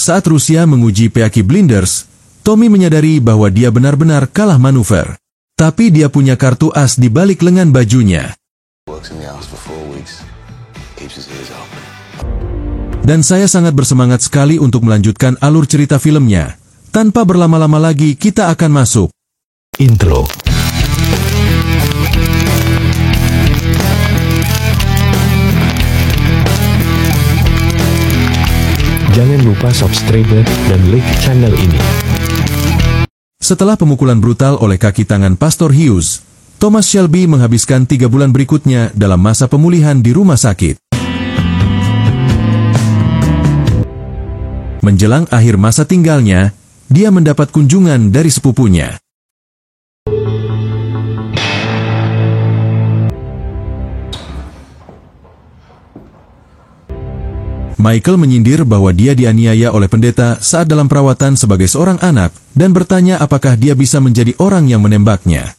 Saat Rusia menguji Peaky Blinders, Tommy menyadari bahwa dia benar-benar kalah manuver. Tapi dia punya kartu as di balik lengan bajunya. Dan saya sangat bersemangat sekali untuk melanjutkan alur cerita filmnya. Tanpa berlama-lama lagi, kita akan masuk intro. Jangan lupa subscribe dan like channel ini. Setelah pemukulan brutal oleh kaki tangan Pastor Hughes, Thomas Shelby menghabiskan 3 bulan berikutnya dalam masa pemulihan di rumah sakit. Menjelang akhir masa tinggalnya, dia mendapat kunjungan dari sepupunya. Michael menyindir bahwa dia dianiaya oleh pendeta saat dalam perawatan sebagai seorang anak dan bertanya apakah dia bisa menjadi orang yang menembaknya.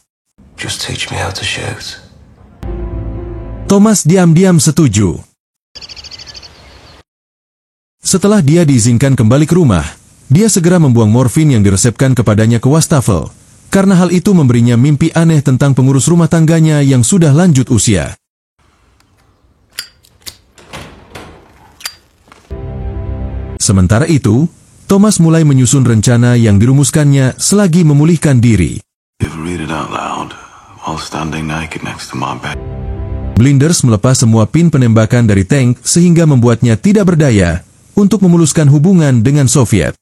Just teach me how to shoot. Thomas diam-diam setuju. Setelah dia diizinkan kembali ke rumah, dia segera membuang morfin yang diresepkan kepadanya ke wastafel, karena hal itu memberinya mimpi aneh tentang pengurus rumah tangganya yang sudah lanjut usia. Sementara itu, Thomas mulai menyusun rencana yang dirumuskannya selagi memulihkan diri. Blinders melepas semua pin penembakan dari tank sehingga membuatnya tidak berdaya untuk memuluskan hubungan dengan Soviet.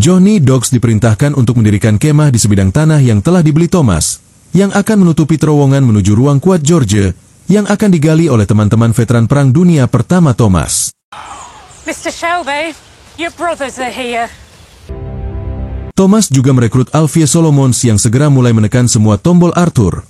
Johnny Dogs diperintahkan untuk mendirikan kemah di sebidang tanah yang telah dibeli Thomas, yang akan menutupi terowongan menuju ruang kuat George, yang akan digali oleh teman-teman veteran Perang Dunia Pertama Thomas. Mr. Shelby, your brothers are here. Thomas juga merekrut Alfie Solomons yang segera mulai menekan semua tombol Arthur.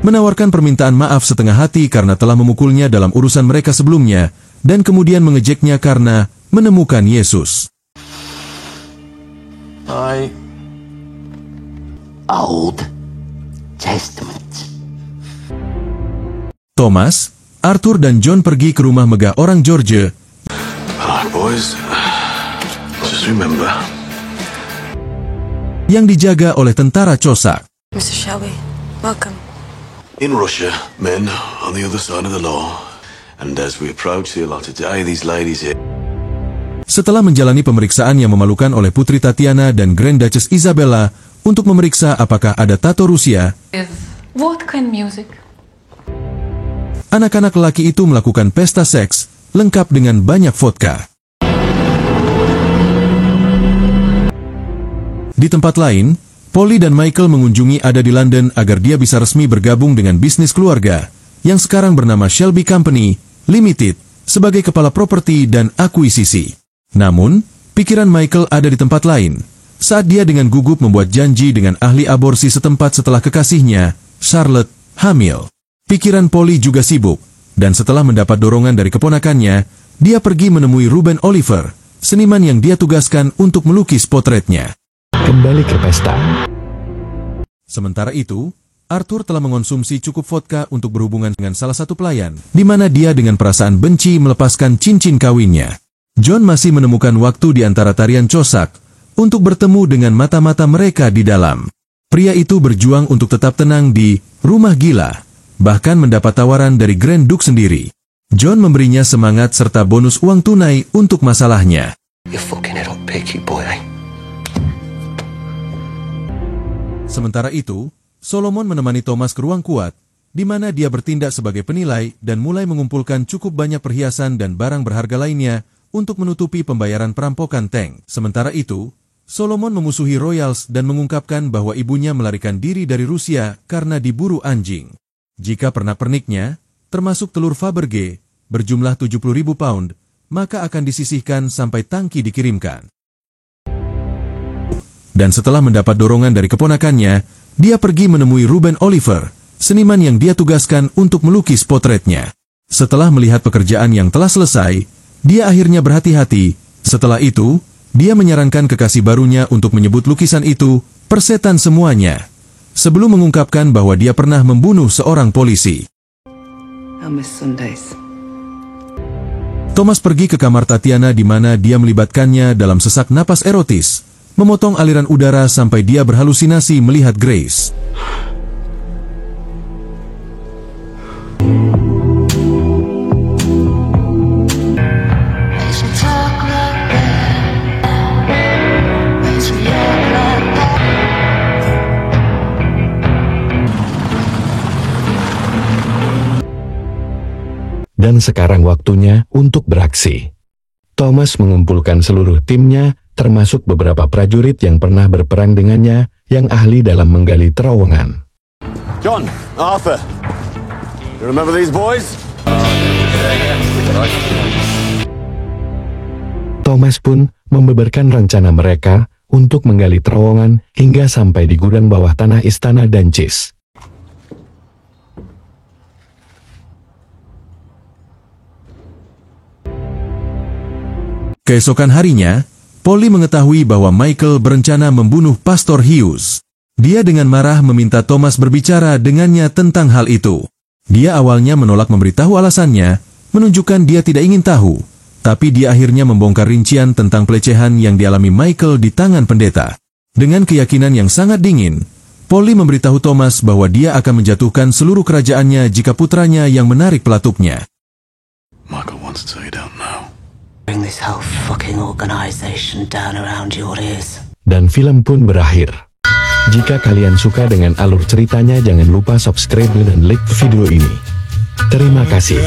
Menawarkan permintaan maaf setengah hati karena telah memukulnya dalam urusan mereka sebelumnya, dan kemudian mengejeknya karena menemukan Yesus. Old Testament. Thomas, Arthur dan John pergi ke rumah megah orang George. Alright boys, just remember. Yang dijaga oleh tentara Cossack. Mr. Shelby, welcome. In Russia, men on the other side of the law. And as we approach the allotted day, these ladies here. Setelah menjalani pemeriksaan yang memalukan oleh Putri Tatiana dan Grand Duchess Isabella untuk memeriksa apakah ada tato Rusia, What kind of music? anak-anak lelaki itu melakukan pesta seks lengkap dengan banyak vodka. Di tempat lain, Polly dan Michael mengunjungi Ada di London agar dia bisa resmi bergabung dengan bisnis keluarga yang sekarang bernama Shelby Company Limited sebagai kepala properti dan akuisisi. Namun, pikiran Michael ada di tempat lain saat dia dengan gugup membuat janji dengan ahli aborsi setempat setelah kekasihnya, Charlotte, hamil. Pikiran Polly juga sibuk, dan setelah mendapat dorongan dari keponakannya, dia pergi menemui Ruben Oliver, seniman yang dia tugaskan untuk melukis potretnya. Kembali ke pesta. Sementara itu, Arthur telah mengonsumsi cukup vodka untuk berhubungan dengan salah satu pelayan, di mana dia dengan perasaan benci melepaskan cincin kawinnya. John masih menemukan waktu di antara tarian Cossack untuk bertemu dengan mata-mata mereka di dalam. Pria itu berjuang untuk tetap tenang di rumah gila, bahkan mendapat tawaran dari Grand Duke sendiri. John memberinya semangat serta bonus uang tunai untuk masalahnya. You're fucking it up, picky boy, eh? Sementara itu, Solomon menemani Thomas ke ruang kuat, di mana dia bertindak sebagai penilai dan mulai mengumpulkan cukup banyak perhiasan dan barang berharga lainnya untuk menutupi pembayaran perampokan tank. Sementara itu, Solomon memusuhi Royals dan mengungkapkan bahwa ibunya melarikan diri dari Rusia karena diburu anjing. Jika pernak-perniknya, termasuk telur Fabergé, berjumlah 70.000 pound, maka akan disisihkan sampai tangki dikirimkan. Dan setelah mendapat dorongan dari keponakannya, dia pergi menemui Ruben Oliver, seniman yang dia tugaskan untuk melukis potretnya. Setelah melihat pekerjaan yang telah selesai, dia akhirnya berhati-hati. Setelah itu, dia menyarankan kekasih barunya untuk menyebut lukisan itu persetan semuanya. sebelum mengungkapkan bahwa dia pernah membunuh seorang polisi. I miss Sundays. Thomas pergi ke kamar Tatiana di mana dia melibatkannya dalam sesak napas erotis, memotong aliran udara sampai dia berhalusinasi melihat Grace. Dan sekarang waktunya untuk beraksi. Thomas mengumpulkan seluruh timnya, termasuk beberapa prajurit yang pernah berperang dengannya, yang ahli dalam menggali terowongan. John, Arthur, you remember these boys? Thomas pun membeberkan rencana mereka untuk menggali terowongan hingga sampai di gudang bawah tanah istana Dancis. Keesokan harinya, Polly mengetahui bahwa Michael berencana membunuh Pastor Hughes. Dia dengan marah meminta Thomas berbicara dengannya tentang hal itu. Dia awalnya menolak memberitahu alasannya, menunjukkan dia tidak ingin tahu, tapi dia akhirnya membongkar rincian tentang pelecehan yang dialami Michael di tangan pendeta. Dengan keyakinan yang sangat dingin, Polly memberitahu Thomas bahwa dia akan menjatuhkan seluruh kerajaannya jika putranya yang menarik pelatupnya. Michael wants to say down now. Bring this whole fucking organization down around your ears. Dan film pun berakhir. Jika kalian suka dengan alur ceritanya, jangan lupa subscribe dan like video ini. Terima kasih.